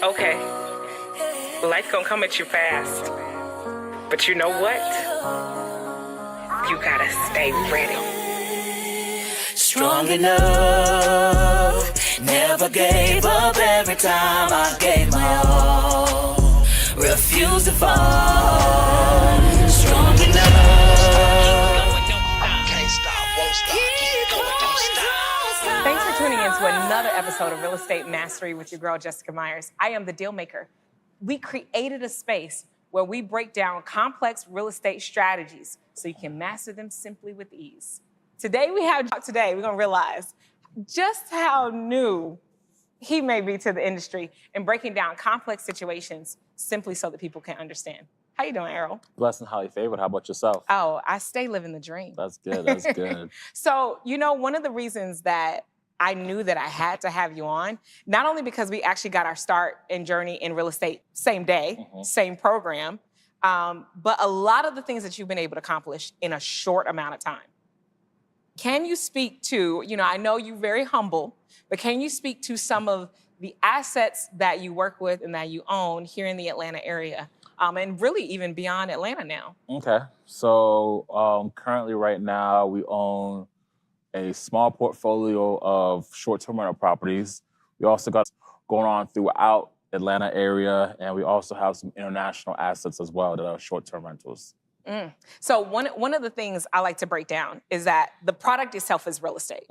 Okay, life gonna come at you fast. But you know what? You gotta stay ready. Strong enough, never gave up every time I gave my all. Refuse to fall. Strong enough. Can't stop, won't stop, keep going, don't stop. Thanks for tuning in to another episode of Real Estate Mastery with your girl, Jessica Myers. I am the deal maker. We created a space where we break down complex real estate strategies so you can master them simply with ease. Today we're gonna realize just how new he may be to the industry in breaking down complex situations simply so that people can understand. How you doing, Errol? Blessed and highly favored. How about yourself? Oh, I stay living the dream. That's good, that's good. So, one of the reasons that I knew that I had to have you on, not only because we actually got our start and journey in real estate same day, same program, but a lot of the things that you've been able to accomplish in a short amount of time. Can you speak to, I know you're very humble, but can you speak to some of the assets that you work with and that you own here in the Atlanta area? And really even beyond Atlanta now. Okay, so currently right now we own a small portfolio of short-term rental properties. We also got going on throughout Atlanta area, and we also have some international assets as well that are short-term rentals. So one of the things I like to break down is that the product itself is real estate.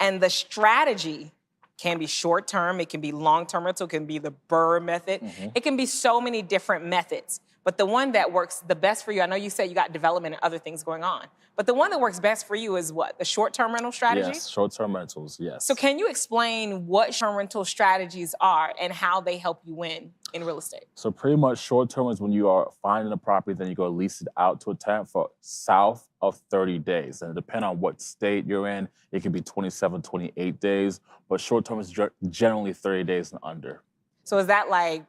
And the strategy can be short-term, it can be long-term rental, it can be the BRRRR method. It can be so many different methods. But the one that works the best for you, I know you said you got development and other things going on, but the one that works best for you is what? The short-term rental strategy? Yes, short-term rentals, yes. So can you explain what short-term rental strategies are and how they help you win in real estate? So pretty much short-term is when you are finding a property, then you go lease it out to a tenant for south of 30 days. And depending on what state you're in, it can be 27, 28 days, but short-term is generally 30 days and under. So is that like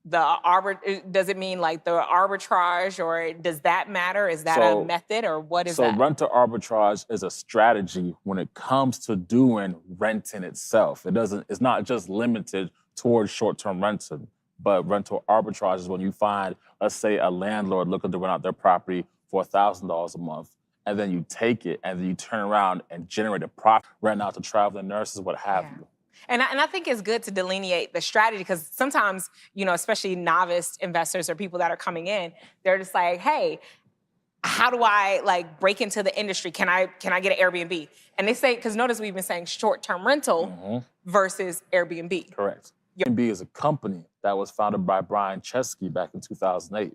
does it mean like the arbitrage, or does that matter? Is that a method, or what is that? So renter arbitrage is a strategy when it comes to doing renting itself. It's not just limited towards short-term renting, but rental arbitrage is when you find, let's say, a landlord looking to rent out their property for $1,000 a month, and then you take it and then you turn around and generate a profit, rent out to traveling nurses, what have you. And I think it's good to delineate the strategy, because sometimes, especially novice investors or people that are coming in, they're just like, hey, how do I break into the industry? Can I get an Airbnb? And they say, because notice we've been saying short-term rental versus Airbnb. Correct. Airbnb is a company that was founded by Brian Chesky back in 2008.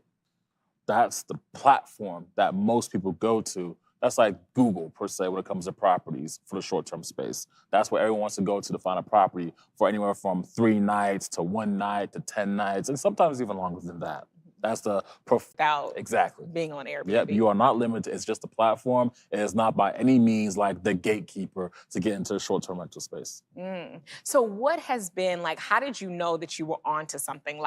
That's the platform that most people go to. That's like Google, per se, when it comes to properties for the short-term space. That's where everyone wants to go to find a property for anywhere from 3 nights to 1 night to 10 nights, and sometimes even longer than that. That's the exactly being on Airbnb. Yep, you are not limited. It's just a platform. It is not by any means like the gatekeeper to get into the short-term rental space. So what has been, how did you know that you were onto something?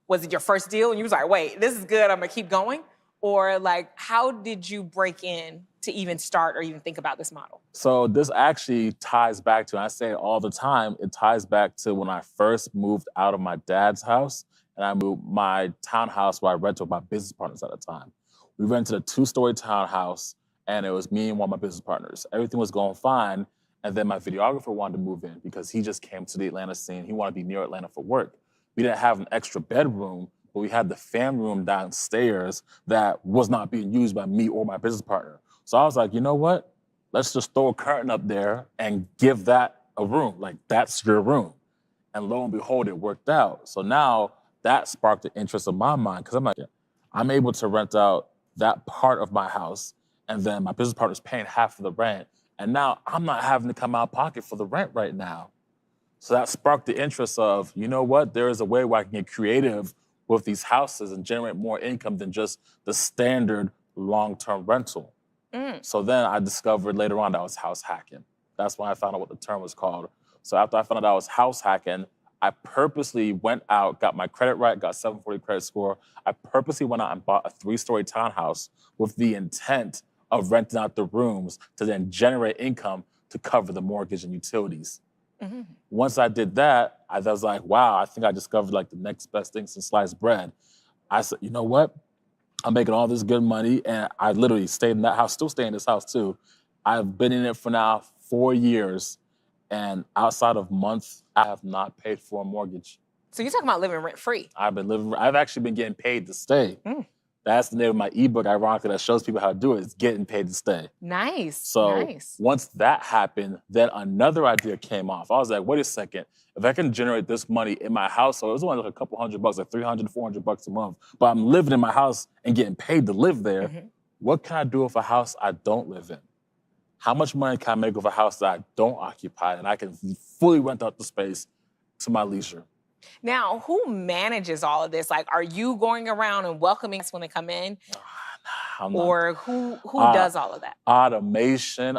Was it your first deal and you was like, wait, this is good, I'm gonna keep going? Or how did you break in to even start or even think about this model? So this actually ties back to, and I say it all the time, it ties back to when I first moved out of my dad's house, and I moved my townhouse where I rented with my business partners at the time. We rented a 2-story townhouse, and it was me and one of my business partners. Everything was going fine, and then my videographer wanted to move in because he just came to the Atlanta scene. He wanted to be near Atlanta for work. We didn't have an extra bedroom, but we had the family room downstairs that was not being used by me or my business partner. So I was like, you know what? Let's just throw a curtain up there and give that a room. That's your room. And lo and behold, it worked out. So now that sparked the interest of my mind, because I'm like, I'm able to rent out that part of my house, and then my business partner's paying half of the rent, and now I'm not having to come out of pocket for the rent right now. So that sparked the interest of, you know what? There is a way where I can get creative with these houses and generate more income than just the standard long-term rental. So then I discovered later on that was house hacking. That's when I found out what the term was called. So after I found out I was house hacking, I purposely went out, got my credit right, got 740 credit score. I purposely went out and bought a 3-story townhouse with the intent of renting out the rooms to then generate income to cover the mortgage and utilities. Once I did that, I was like, wow, I think I discovered like the next best thing since sliced bread. I said, you know what? I'm making all this good money, and I literally stayed in that house, still stay in this house too. I've been in it for now 4 years, and outside of months, I have not paid for a mortgage. So you're talking about living rent-free. I've actually been getting paid to stay. That's the name of my ebook, ironically, that shows people how to do it. It's getting paid to stay. Nice. So once that happened, then another idea came off. I was like, wait a second. If I can generate this money in my household, it was only like a couple $100, like $300, $400 a month, but I'm living in my house and getting paid to live there. What can I do with a house I don't live in? How much money can I make with a house that I don't occupy and I can fully rent out the space to my leisure? Now, who manages all of this? Like, are you going around and welcoming us when they come in? Or who does all of that? Automation.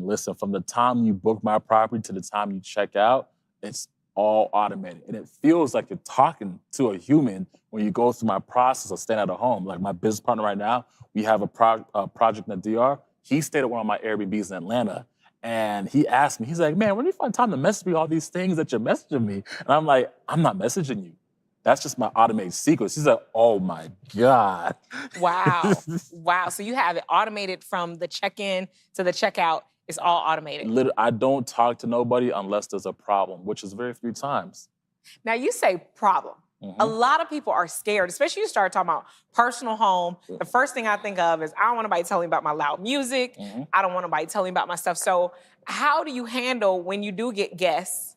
Listen, from the time you book my property to the time you check out, it's all automated. And it feels like you're talking to a human when you go through my process of staying at a home. Like my business partner right now, we have a project in the DR. He stayed at one of my Airbnbs in Atlanta. And he asked me, he's like, man, when do you find time to message me all these things that you're messaging me? And I'm like, I'm not messaging you. That's just my automated sequence. He's like, oh my God. Wow. Wow. So you have it automated from the check-in to the checkout. It's all automated. Literally, I don't talk to nobody unless there's a problem, which is very few times. Now you say problem. A lot of people are scared, especially you start talking about personal home. The first thing I think of is I don't want nobody telling me about my loud music. I don't want nobody telling me about my stuff. So how do you handle when you do get guests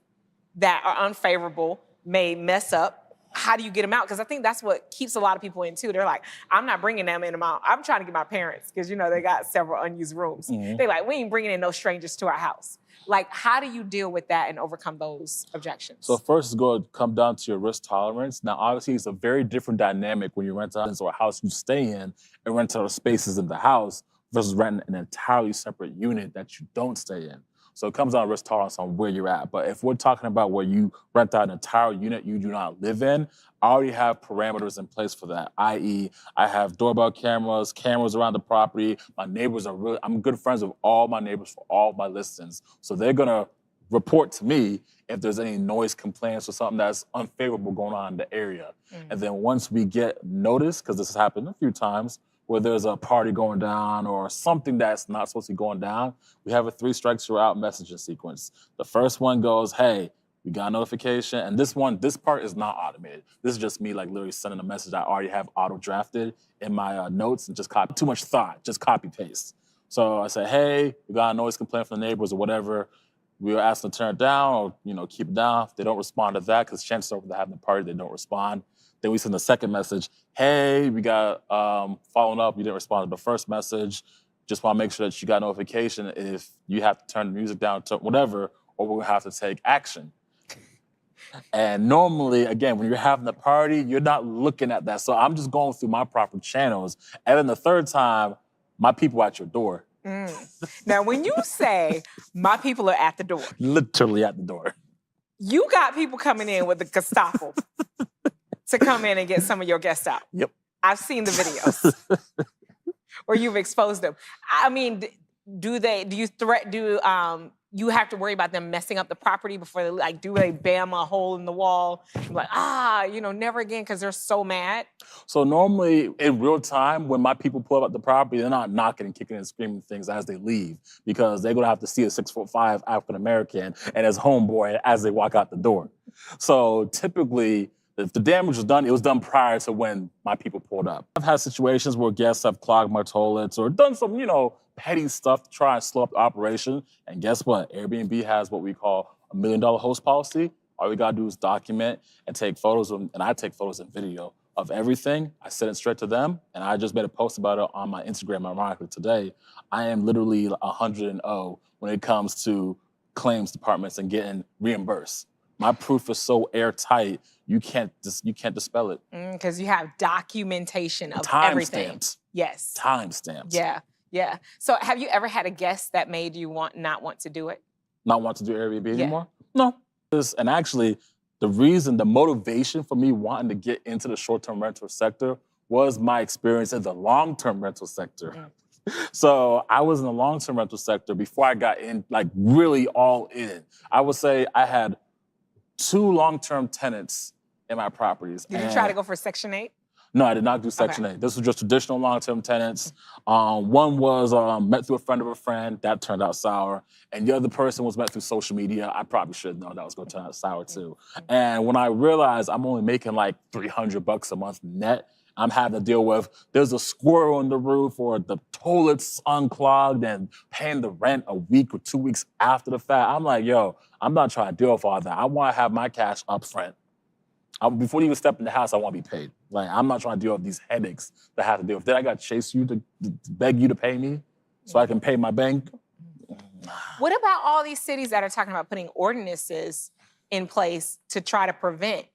that are unfavorable, may mess up? How do you get them out? Because I think that's what keeps a lot of people in too. They're like, I'm not bringing them in. I'm trying to get my parents because, you know, they got several unused rooms. They're like, we ain't bringing in no strangers to our house. Like, how do you deal with that and overcome those objections? So first, it's going to come down to your risk tolerance. Now, obviously, it's a very different dynamic when you rent a house or a house you stay in and rent out spaces in the house versus renting an entirely separate unit that you don't stay in. So it comes down to risk tolerance on where you're at. But if we're talking about where you rent out an entire unit you do not live in, I already have parameters in place for that, i.e. I have doorbell cameras around the property. My neighbors are I'm good friends with all my neighbors for all my listings. So they're gonna report to me if there's any noise complaints or something that's unfavorable going on in the area. And then once we get notice, because this has happened a few times, where there's a party going down or something that's not supposed to be going down, we have a 3 strikes you're out messaging sequence. The first one goes, hey, we got a notification. And this part is not automated. This is just me like literally sending a message I already have auto drafted in my notes and just copy, too much thought, just copy paste. So I say, hey, we got a noise complaint from the neighbors or whatever. We were asked to turn it down or, you know, keep it down. If they don't respond to that, because chances are they're having a party, they don't respond. Then we send a second message. Hey, we got following up. You didn't respond to the first message. Just want to make sure that you got notification if you have to turn the music down to whatever, or we'll have to take action. And normally, again, when you're having a party, you're not looking at that. So I'm just going through my proper channels. And then the third time, my people are at your door. Now, when you say my people are at the door. Literally at the door. You got people coming in with the Gestapo to come in and get some of your guests out. Yep. I've seen the videos where you've exposed them. I mean, do you have to worry about them messing up the property before they, like, do they bam a hole in the wall? Like, you know, never again, because they're so mad? So normally in real time, when my people pull up at the property, they're not knocking and kicking and screaming things as they leave because they're gonna have to see a 6'5" African-American and his homeboy as they walk out the door. So typically, if the damage was done, it was done prior to when my people pulled up. I've had situations where guests have clogged my toilets or done some, you know, petty stuff to try and slow up the operation. And guess what? Airbnb has what we call $1 million host policy. All we gotta do is document and take photos, and I take photos and video of everything. I send it straight to them, and I just made a post about it on my Instagram, ironically, today. I am literally 100-0 when it comes to claims departments and getting reimbursed. My proof is so airtight, you can't dispel it. Because you have documentation of everything. Timestamps. Yes. Timestamps. Yeah, yeah. So have you ever had a guest that made you not want to do it? Not want to do Airbnb anymore? No. And actually, the motivation for me wanting to get into the short-term rental sector was my experience in the long-term rental sector. So I was in the long-term rental sector before I got in, like really all in. I would say I had 2 long-term tenants in my properties. Did you try to go for Section 8? No, I did not do Section 8. This was just traditional long-term tenants. One was met through a friend of a friend. That turned out sour. And the other person was met through social media. I probably should have known that was going to turn out sour too. And when I realized I'm only making like $300 a month net, I'm having to deal with there's a squirrel on the roof or the toilet's unclogged and paying the rent a week or 2 weeks after the fact. I'm like, yo, I'm not trying to deal with all that. I want to have my cash up front. Before you even step in the house, I want to be paid. Like, I'm not trying to deal with these headaches that I have to deal with. Then I got to chase you to beg you to pay me so I can pay my bank. What about all these cities that are talking about putting ordinances in place to try to prevent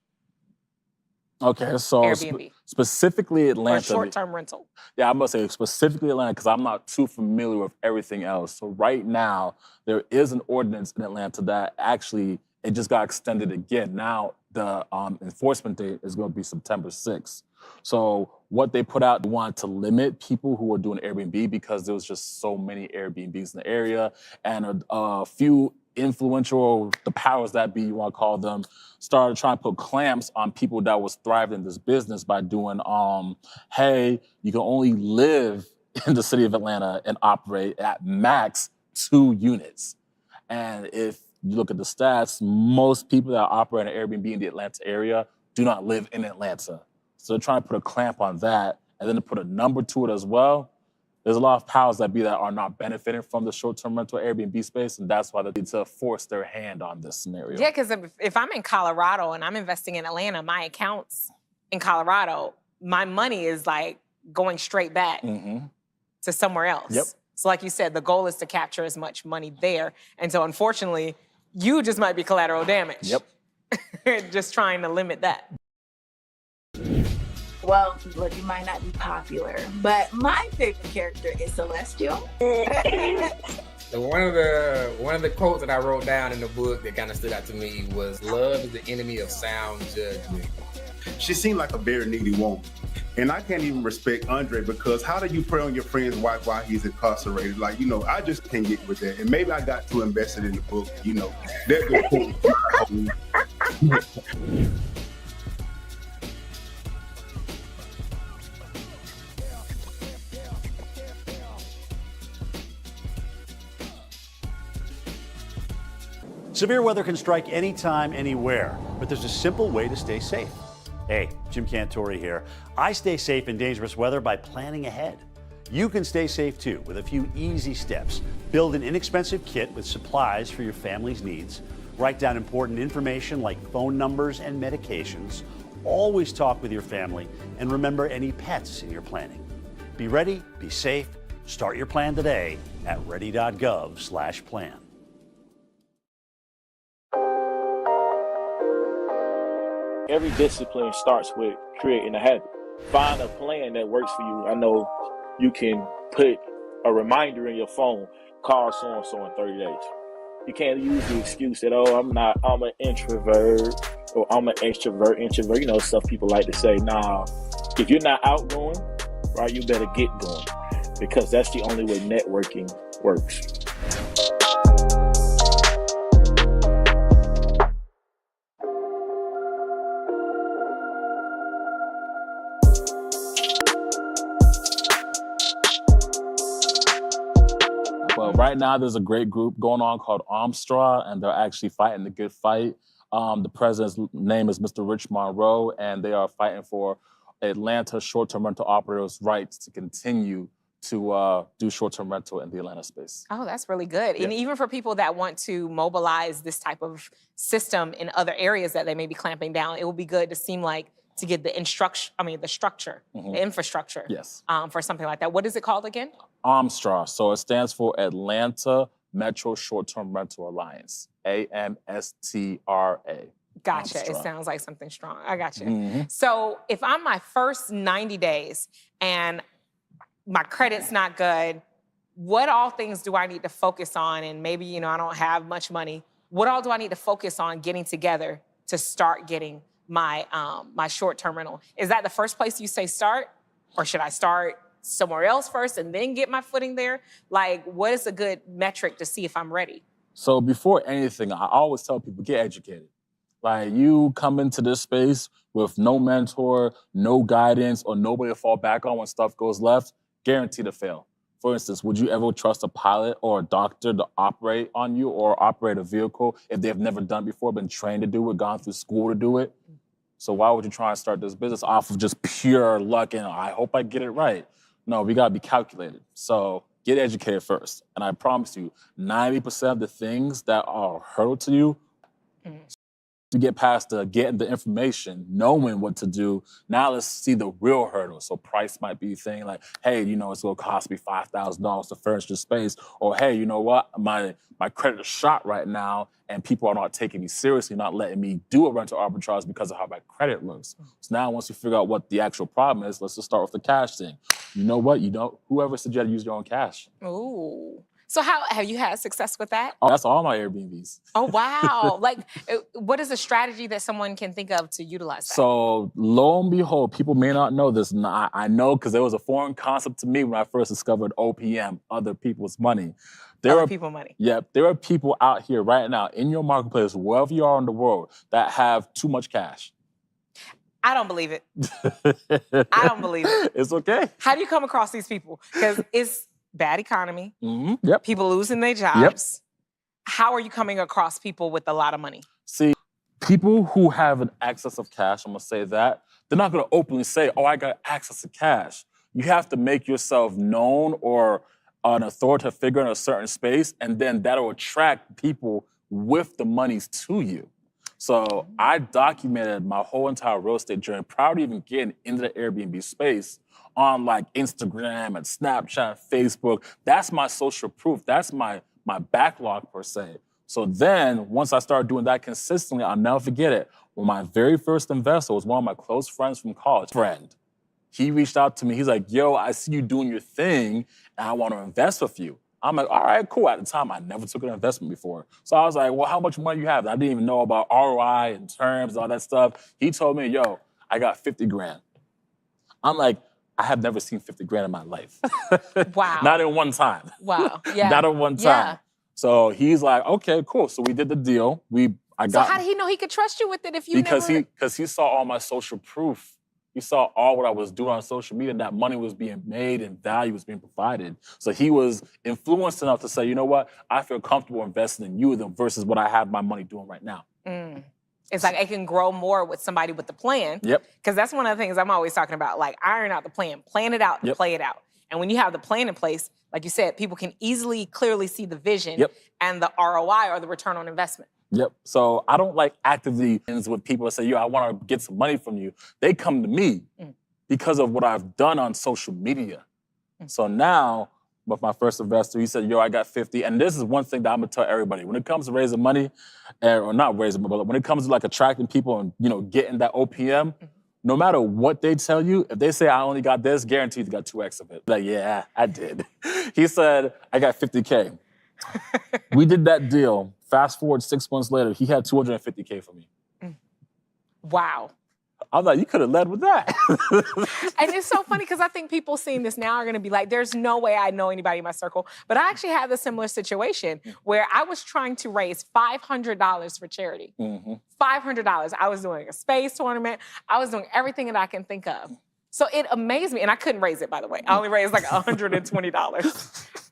Okay, so Airbnb specifically or Atlanta. short-term rental? Yeah, I must say specifically Atlanta because I'm not too familiar with everything else. So right now, there is an ordinance in Atlanta that actually, it just got extended again. Now, the enforcement date is going to be September 6th. So what they put out, they wanted to limit people who were doing Airbnb because there was just so many Airbnbs in the area, and a few influential, the powers that be, you want to call them, started trying to put clamps on people that was thriving in this business by doing, hey, you can only live in the city of Atlanta and operate at max 2 units. And if you look at the stats, most people that operate an Airbnb in the Atlanta area do not live in Atlanta. So they're trying to put a clamp on that and then to put a number to it as well. There's a lot of powers that be that are not benefiting from the short-term rental Airbnb space, and that's why they need to force their hand on this scenario. Yeah, because if I'm in Colorado and I'm investing in Atlanta, my accounts in Colorado, my money is like going straight back to somewhere else. Yep. So like you said, the goal is to capture as much money there. And so unfortunately, you just might be collateral damage. Yep. Just trying to limit that. Well, look, you might not be popular, but my favorite character is Celestial. So one of the quotes that I wrote down in the book that kind of stood out to me was, "Love is the enemy of sound judgment." She seemed like a very needy woman. And I can't even respect Andre because how do you prey on your friend's wife while he's incarcerated? Like, you know, I just can't get with that. And maybe I got too invested in the book, you know. Severe weather can strike anytime, anywhere, but there's a simple way to stay safe. Hey, Jim Cantori here. I stay safe in dangerous weather by planning ahead. You can stay safe too with a few easy steps. Build an inexpensive kit with supplies for your family's needs. Write down important information like phone numbers and medications. Always talk with your family and remember any pets in your planning. Be ready, be safe. Start your plan today at ready.gov/plan. Every discipline starts with creating a habit. Find a plan that works for you. I know you can put a reminder in your phone, call so-and-so in 30 days. You can't use the excuse that, oh, I'm an introvert or I'm an extrovert. You know, stuff people like to say. Nah, if you're not outgoing, right, you better get going because that's the only way networking works. Well, right now there's a great group going on called Armstrong, and they're actually fighting the good fight. The president's name is Mr. Rich Monroe, and they are fighting for Atlanta short-term rental operators' rights to continue to do short-term rental in the Atlanta space. Oh, that's really good. Yeah. And even for people that want to mobilize this type of system in other areas that they may be clamping down, it will be good to get the structure, the infrastructure Yes. For something like that. What is it called again? Armstrong. So it stands for Atlanta Metro Short-Term Rental Alliance, AMSTRA. Gotcha. Armstrong. It sounds like something strong. I got you. So if I'm my first 90 days and my credit's not good, what all things do I need to focus on? And maybe, you know, I don't have much money. What all do I need to focus on getting together to start getting my my short-term rental? Is that the first place you say start? Or should I start somewhere else first and then get my footing there? Like, what is a good metric to see if I'm ready? So before anything, I always tell people, get educated. Like, you come into this space with no mentor, no guidance, or nobody to fall back on when stuff goes left, guaranteed to fail. For instance, would you ever trust a pilot or a doctor to operate on you or operate a vehicle if they've never done it before, been trained to do it, gone through school to do it? So why would you try and start this business off of just pure luck and I hope I get it right? No, we gotta be calculated. So get educated first. And I promise you, 90% of the things that are a hurdle to you, to get past the getting the information, knowing what to do, now let's see the real hurdle. So price might be a thing like, hey, you know, it's gonna cost me $5,000 to furnish the space. Or hey, you know what, my credit is shot right now and people are not taking me seriously, not letting me do a rental arbitrage because of how my credit looks. So now once you figure out what the actual problem is, let's just start with the cash thing. You know what, whoever suggested use your own cash. Ooh. So how have you had success with that? Oh, that's all my Airbnbs. Oh, wow. Like, what is a strategy that someone can think of to utilize that? So lo and behold, people may not know this. And I know because it was a foreign concept to me when I first discovered OPM, other people's money. Other people's money. Yep. There are people out here right now in your marketplace, wherever you are in the world, that have too much cash. I don't believe it. I don't believe it. It's okay. How do you come across these people? Because it's bad economy. Yep. People losing their jobs. How are you coming across people with a lot of money? See, people who have an excess of cash, I'm gonna say that, they're not gonna openly say, oh, I got access to cash. You have to make yourself known or an authoritative figure in a certain space, and then that'll attract people with the monies to you. So I documented my whole entire real estate journey prior to even getting into the Airbnb space on like Instagram and Snapchat, Facebook. That's my social proof. That's my backlog per se. So then once I started doing that consistently, I'll never forget it. When my very first investor was one of my close friends from college, he reached out to me. He's like, yo, I see you doing your thing and I want to invest with you. I'm like, all right, cool. At the time, I never took an investment before. So I was like, well, how much money you have? And I didn't even know about ROI and terms, all that stuff. He told me, yo, I got 50 grand. I'm like, I have never seen 50 grand in my life. Wow. Not in one time. Wow. Yeah. Not in one time. Yeah. So he's like, okay, cool. So we did the deal. So how did he know he could trust you with it if you because he saw all my social proof. He saw all what I was doing on social media, and that money was being made and value was being provided. So he was influenced enough to say, you know what, I feel comfortable investing in you versus what I have my money doing right now. It's like it can grow more with somebody with the plan. Yep. Because that's one of the things I'm always talking about, like iron out the plan it out, and play it out. And when you have the plan in place, like you said, people can clearly see the vision and the ROI or the return on investment. Yep. So I don't like actively with people that say, yo, I want to get some money from you. They come to me because of what I've done on social media. So now, with my first investor, he said, yo, I got 50. And this is one thing that I'm going to tell everybody. When it comes to raising money, or not raising money, but when it comes to like attracting people and, getting that OPM, no matter what they tell you, if they say I only got this, guaranteed you got 2x of it. Like, yeah, I did. He said, I got 50K. We did that deal. Fast forward 6 months later, he had 250K for me. Wow. I was like, you could have led with that. And it's so funny because I think people seeing this now are going to be like, there's no way I know anybody in my circle. But I actually had a similar situation where I was trying to raise $500 for charity. $500. I was doing a space tournament. I was doing everything that I can think of. So it amazed me, and I couldn't raise it, by the way. I only raised like $120.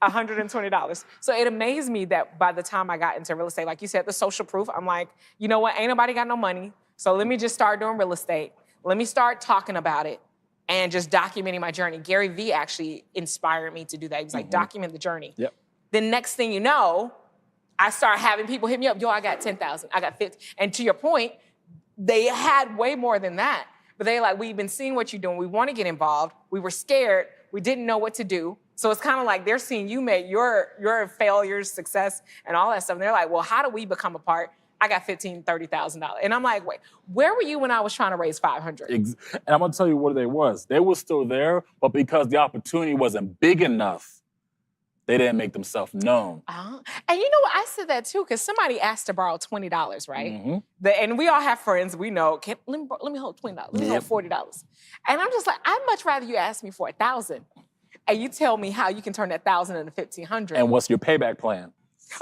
$120. So it amazed me that by the time I got into real estate, like you said, the social proof, I'm like, you know what, ain't nobody got no money, so let me just start doing real estate. Let me start talking about it and just documenting my journey. Gary Vee actually inspired me to do that. He was like, document the journey. Yep. The next thing you know, I start having people hit me up, yo, I got 10,000, I got 50. And to your point, they had way more than that. But they're like, we've been seeing what you're doing. We want to get involved. We were scared. We didn't know what to do. So it's kind of like they're seeing you make your failures, success, and all that stuff. And they're like, well, how do we become a part? I got $15,000, $30,000. And I'm like, wait, where were you when I was trying to raise 500? And I'm going to tell you what they was. They were still there, but because the opportunity wasn't big enough, they didn't make themselves known. And you know what? I said that too, because somebody asked to borrow $20, right? And we all have friends. We know, let me hold $20. Let me hold $40. And I'm just like, I'd much rather you ask me for $1,000 and you tell me how you can turn that 1,000 into 1,500. And what's your payback plan?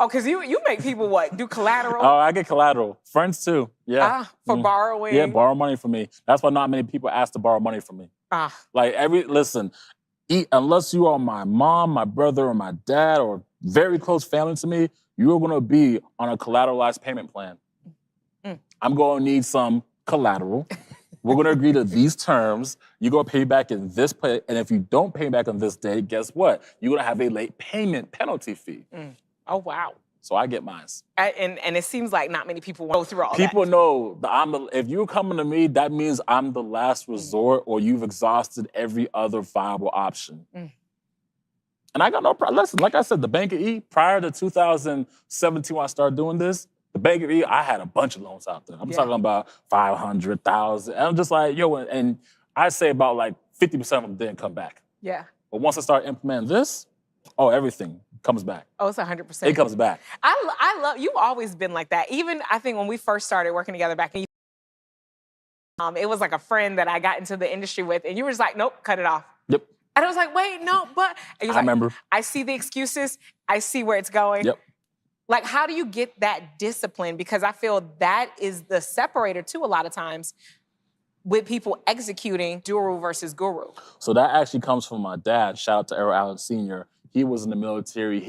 Oh, because you make people what? Do collateral? Oh, I get collateral. Friends too. Yeah. For borrowing? Yeah, borrow money from me. That's why not many people ask to borrow money from me. Like listen, unless you are my mom, my brother, or my dad, or very close family to me, you're gonna be on a collateralized payment plan. I'm gonna need some collateral. We're gonna agree to these terms. You're gonna pay back in this pay, and if you don't pay back on this date, guess what? You're gonna have a late payment penalty fee. Oh, wow. So I get mine. And it seems like not many people go through all that. People know if you're coming to me, that means I'm the last resort, or you've exhausted every other viable option. And I got no problem. Listen, like I said, the Bank of E, prior to 2017 when I started doing this, the Bank of E, I had a bunch of loans out there. I'm talking about 500,000. And I'm just like, yo, and I say about like 50% of them didn't come back. Yeah. But once I start implementing this, everything comes back. Oh, it's 100%. It comes back. I love, you've always been like that. Even I think when we first started working together back in it was like a friend that I got into the industry with, and you were just like, nope, cut it off. Yep. And I was like, wait, no, but. And I remember. I see the excuses. I see where it's going. Yep. Like, how do you get that discipline? Because I feel that is the separator, too, a lot of times, with people executing guru versus guru. So that actually comes from my dad. Shout out to Errol Allen Sr. He was in the military.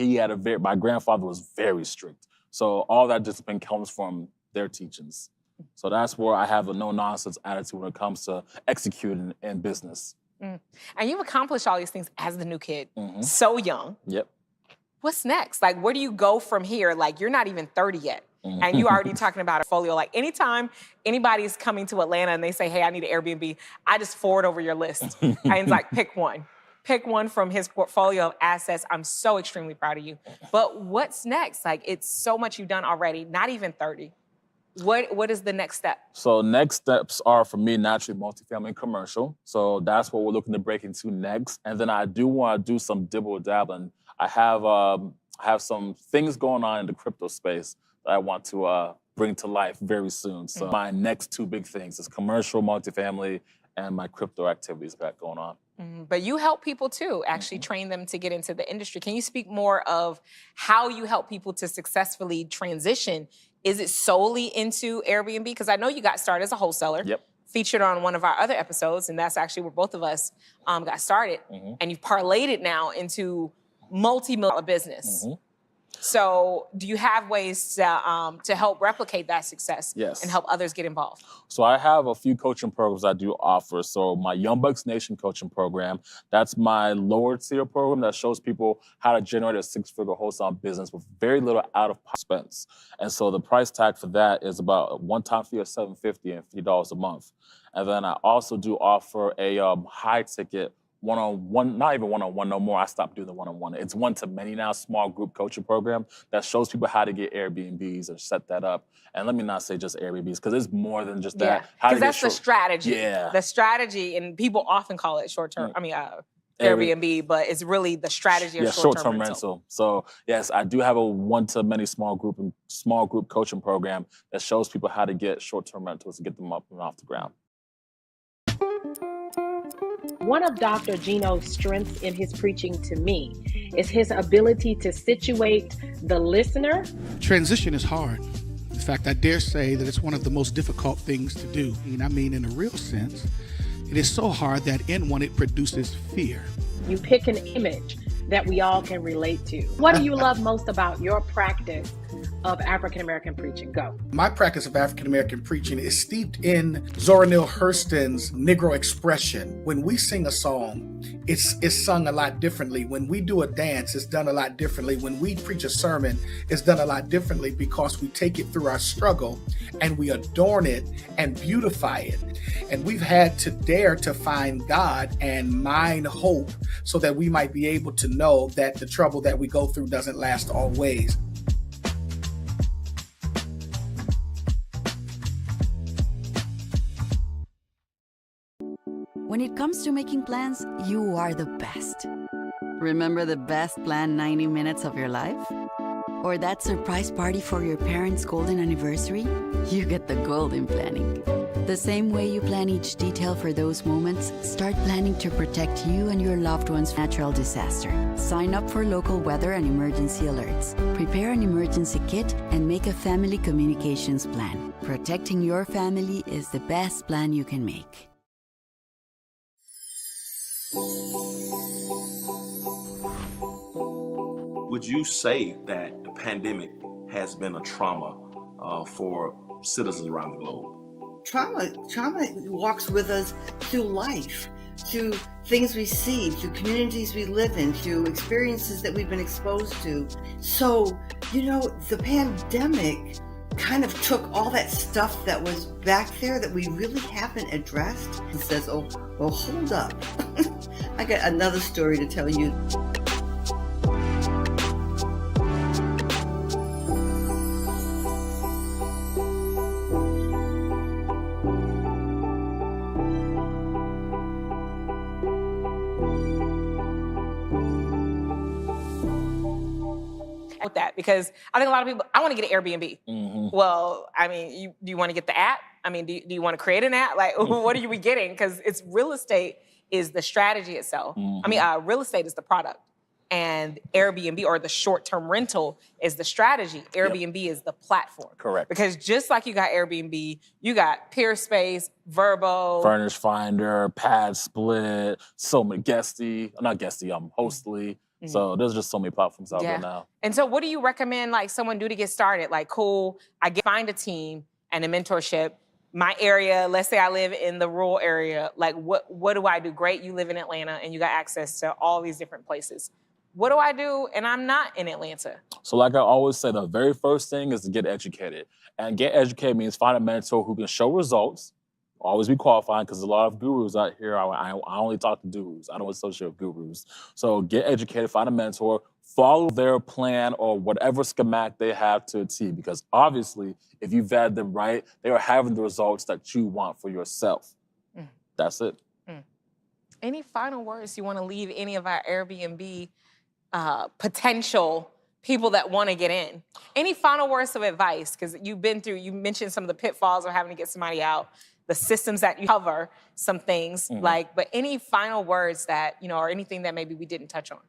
My grandfather was very strict. So all that discipline comes from their teachings. So that's where I have a no-nonsense attitude when it comes to executing in business. And you've accomplished all these things as the new kid, so young. Yep. What's next? Like, where do you go from here? Like, you're not even 30 yet. And you already talking about a portfolio. Like, anytime anybody's coming to Atlanta and they say, hey, I need an Airbnb, I just forward over your list. And it's like, pick one. Pick one from his portfolio of assets. I'm so extremely proud of you. But what's next? Like, it's so much you've done already, not even 30. What is the next step? So next steps are, for me, naturally multifamily and commercial. So that's what we're looking to break into next. And then I do want to do some dibble dabbling. I have some things going on in the crypto space that I want to bring to life very soon. So my next two big things is commercial, multifamily, and my crypto activities got going on. But you help people too, actually train them to get into the industry. Can you speak more of how you help people to successfully transition? Is it solely into Airbnb? Because I know you got started as a wholesaler. Yep. Featured on one of our other episodes, and that's actually where both of us got started. And you've parlayed it now into multi-million business. So do you have ways to help replicate that success and help others get involved? So I have a few coaching programs I do offer. So my Young Bucks Nation coaching program, that's my lower tier program that shows people how to generate a six-figure wholesale business with very little out-of-pocket expense. And so the price tag for that is about a one-time fee of $750 and $50 a month. And then I also do offer a high-ticket one-on-one, not even one-on-one no more. I stopped doing the one-on-one. It's one-to-many now, small group coaching program that shows people how to get Airbnbs or set that up. And let me not say just Airbnbs, because it's more than just that. Because that's the strategy. The strategy, and people often call it short-term, Airbnb, but it's really the strategy of short-term rental. So yes, I do have a one-to-many small group coaching program that shows people how to get short-term rentals to get them up and off the ground. One of Dr. Gino's strengths in his preaching to me is his ability to situate the listener. Transition is hard. In fact, I dare say that it's one of the most difficult things to do. And I mean, in a real sense, it is so hard that in one, it produces fear. You pick an image that we all can relate to. What do you love most about your practice of African-American preaching? Go. My practice of African-American preaching is steeped in Zora Neale Hurston's Negro expression. When we sing a song, it's sung a lot differently. When we do a dance, it's done a lot differently. When we preach a sermon, it's done a lot differently because we take it through our struggle and we adorn it and beautify it. And we've had to dare to find God and mine hope so that we might be able to know that the trouble that we go through doesn't last always. When it comes to making plans, you are the best. Remember the best planned 90 minutes of your life? Or that surprise party for your parents' golden anniversary? You get the golden planning. The same way you plan each detail for those moments, start planning to protect you and your loved ones from natural disaster. Sign up for local weather and emergency alerts. Prepare an emergency kit and make a family communications plan. Protecting your family is the best plan you can make. Would you say that the pandemic has been a trauma for citizens around the globe? Trauma walks with us through life, through things we see, through communities we live in, through experiences that we've been exposed to. So, the pandemic kind of took all that stuff that was back there that we really haven't addressed and says, oh, well, hold up. I got another story to tell you. With that, because I think a lot of people, I want to get an Airbnb. Well, I mean, do you want to get the app? I mean, do you want to create an app? Like, what are we getting? Because it's real estate is the strategy itself. I mean, real estate is the product, and Airbnb, or the short-term rental, is the strategy. Airbnb is the platform. Correct. Because just like you got Airbnb, you got Peerspace, Verbo, Furnish Finder, Pad Split, so many Hostly. So there's just so many platforms out there now. And so what do you recommend like someone do to get started? Like, cool, find a team and a mentorship. My area, let's say I live in the rural area, like what do I do? Great, you live in Atlanta and you got access to all these different places. What do I do? And I'm not in Atlanta. So like I always say, the very first thing is to get educated. And get educated means find a mentor who can show results. Always be qualified, because a lot of gurus out here, I only talk to gurus. I don't associate with gurus. So get educated, find a mentor, follow their plan or whatever schematic they have to a T, because obviously, if you vet them right, they are having the results that you want for yourself. That's it. Any final words you want to leave any of our Airbnb potential people that want to get in? Any final words of advice? Because you mentioned some of the pitfalls of having to get somebody out, the systems that you cover, some things but any final words that, or anything that maybe we didn't touch on?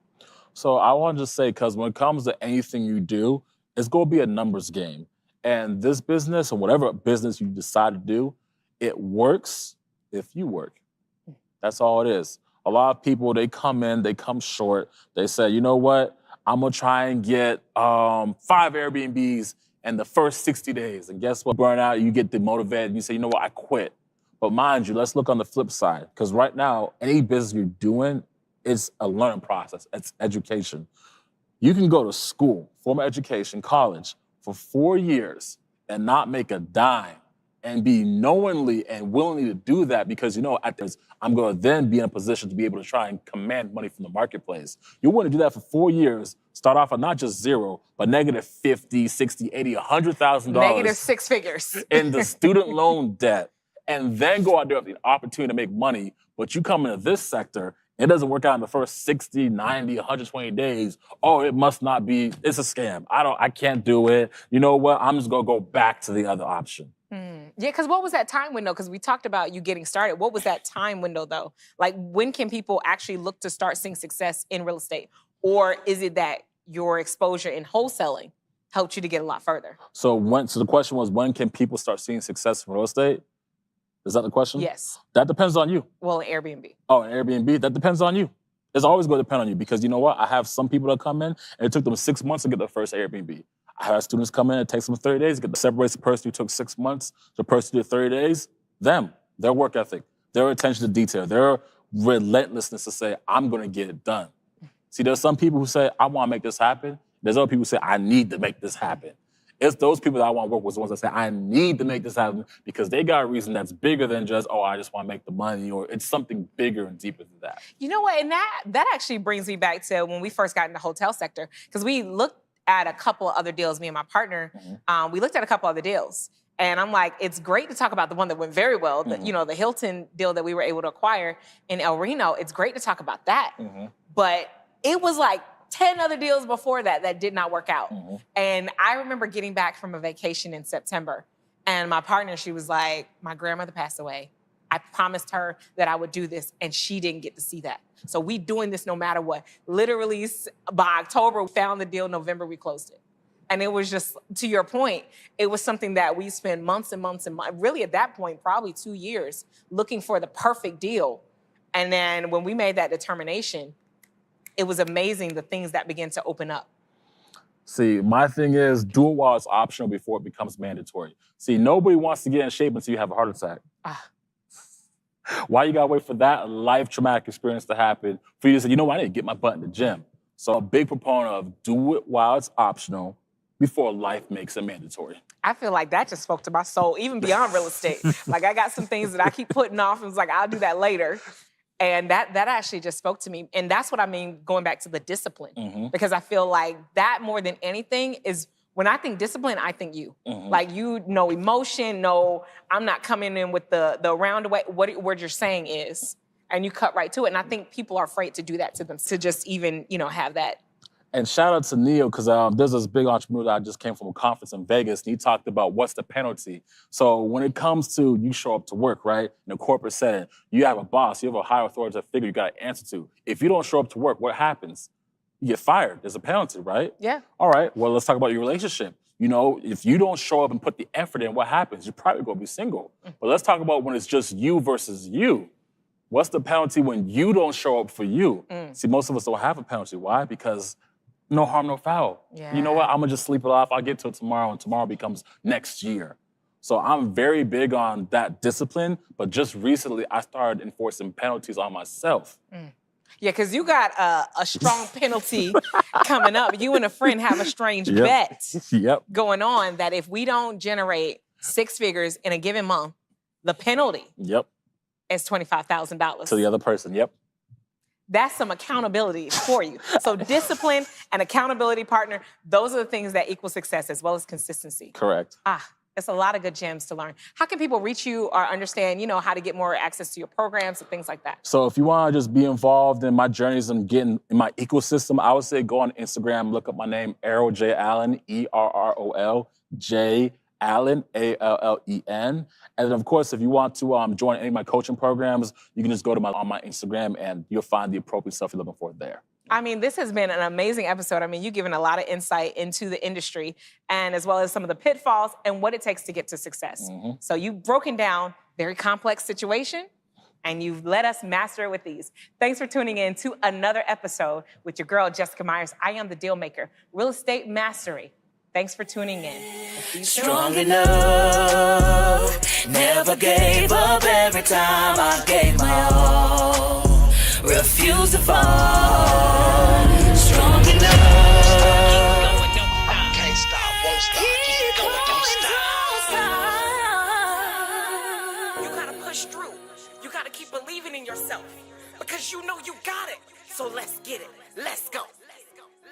So I want to just say, because when it comes to anything you do, it's going to be a numbers game. And this business, or whatever business you decide to do, it works if you work. That's all it is. A lot of people, they come in, they come short. They say, you know what? I'm going to try and get 5 Airbnbs in the first 60 days. And guess what? Burn out, you get demotivated, and you say, you know what? I quit. But mind you, let's look on the flip side. Because right now, any business you're doing, it's a learning process. It's education. You can go to school, formal education, college, for 4 years and not make a dime, and be knowingly and willingly to do that because, I'm going to then be in a position to be able to try and command money from the marketplace. You want to do that for 4 years, start off at not just zero, but negative 50, 60, 80, $100,000. Negative 6 figures. In the student loan debt, and then go out there with the opportunity to make money. But you come into this sector, it doesn't work out in the first 60, 90, 120 days. Oh, it must not be, it's a scam. I can't do it. You know what? I'm just going to go back to the other option. Yeah, because what was that time window? Because we talked about you getting started. What was that time window, though? Like, when can people actually look to start seeing success in real estate? Or is it that your exposure in wholesaling helped you to get a lot further? So the question was, when can people start seeing success in real estate? Is that the question? Yes. That depends on you. Well, Airbnb. Oh, an Airbnb, that depends on you. It's always going to depend on you, because you know what? I have some people that come in, and it took them 6 months to get their first Airbnb. I have students come in, it takes them 30 days to get separates the person who took 6 months, the person who did 30 days, their work ethic, their attention to detail, their relentlessness to say, I'm going to get it done. See, there's some people who say, I want to make this happen. There's other people who say, I need to make this happen. It's those people that I want to work with, the ones that say, I need to make this happen, because they got a reason that's bigger than just, I just want to make the money, or it's something bigger and deeper than that. You know what? And that actually brings me back to when we first got in the hotel sector, because we looked at a couple of other deals, me and my partner, we looked at a couple other deals. And I'm like, it's great to talk about the one that went very well, the Hilton deal that we were able to acquire in El Reno. It's great to talk about that. But it was like 10 other deals before that did not work out. And I remember getting back from a vacation in September, And my partner, she was like, my grandmother passed away. I promised her that I would do this, and she didn't get to see that. So we doing this no matter what. Literally, by October, we found the deal. November, we closed it. And it was just, to your point, it was something that we spent months and months and months, really at that point, probably 2 years, looking for the perfect deal. And then when we made that determination, it was amazing the things that began to open up. See, my thing is, do it while it's optional before it becomes mandatory. See, nobody wants to get in shape until you have a heart attack. Why you gotta wait for that life traumatic experience to happen for you to say, you know what, I need to get my butt in the gym. So I'm a big proponent of do it while it's optional before life makes it mandatory. I feel like that just spoke to my soul, even beyond real estate. Like I got some things that I keep putting off and was like, I'll do that later. And that actually just spoke to me. And that's what I mean, going back to the discipline. Because I feel like that more than anything is, when I think discipline, I think you. Like you know emotion, no, I'm not coming in with the roundabout, what you're saying is. And you cut right to it. And I think people are afraid to do that to them, to just even, have that. And shout out to Neil, because there's this big entrepreneur that I just came from a conference in Vegas, and he talked about what's the penalty. So when it comes to you show up to work, right, in a corporate setting, you have a boss, you have a higher authoritative figure you got to answer to. If you don't show up to work, what happens? You get fired. There's a penalty, right? Yeah. All right, well, let's talk about your relationship. If you don't show up and put the effort in, what happens? You're probably going to be single. But let's talk about when it's just you versus you. What's the penalty when you don't show up for you? See, most of us don't have a penalty. Why? Because no harm, no foul. Yeah. You know what? I'm going to just sleep it off. I'll get to it tomorrow, and tomorrow becomes next year. So I'm very big on that discipline, but just recently I started enforcing penalties on myself. Yeah, because you got a strong penalty coming up. You and a friend have a strange bet going on that if we don't generate 6 figures in a given month, the penalty is $25,000. To the other person, That's some accountability for you. So discipline and accountability partner, those are the things that equal success as well as consistency. Correct. It's a lot of good gems to learn. How can people reach you or understand, how to get more access to your programs and things like that? So if you want to just be involved in my journeys and getting in my ecosystem, I would say go on Instagram, look up my name, Errol J. Allen, ERROL J. Allen, ALLEN. And then, of course, if you want to join any of my coaching programs, you can just go to on my Instagram and you'll find the appropriate stuff you're looking for there. I mean, this has been an amazing episode. I mean, you've given a lot of insight into the industry and as well as some of the pitfalls and what it takes to get to success. So you've broken down very complex situation and you've let us master it with these. Thanks for tuning in to another episode with your girl, Jessica Myers. I am the Deal Maker, Real Estate Mastery. Thanks for tuning in. Strong enough, never gave up every time I gave my all. Refuse to fall. Strong enough. Can't stop, won't stop. Keep going, don't stop. You gotta push through. You gotta keep believing in yourself because you know you got it. So let's get it. Let's go.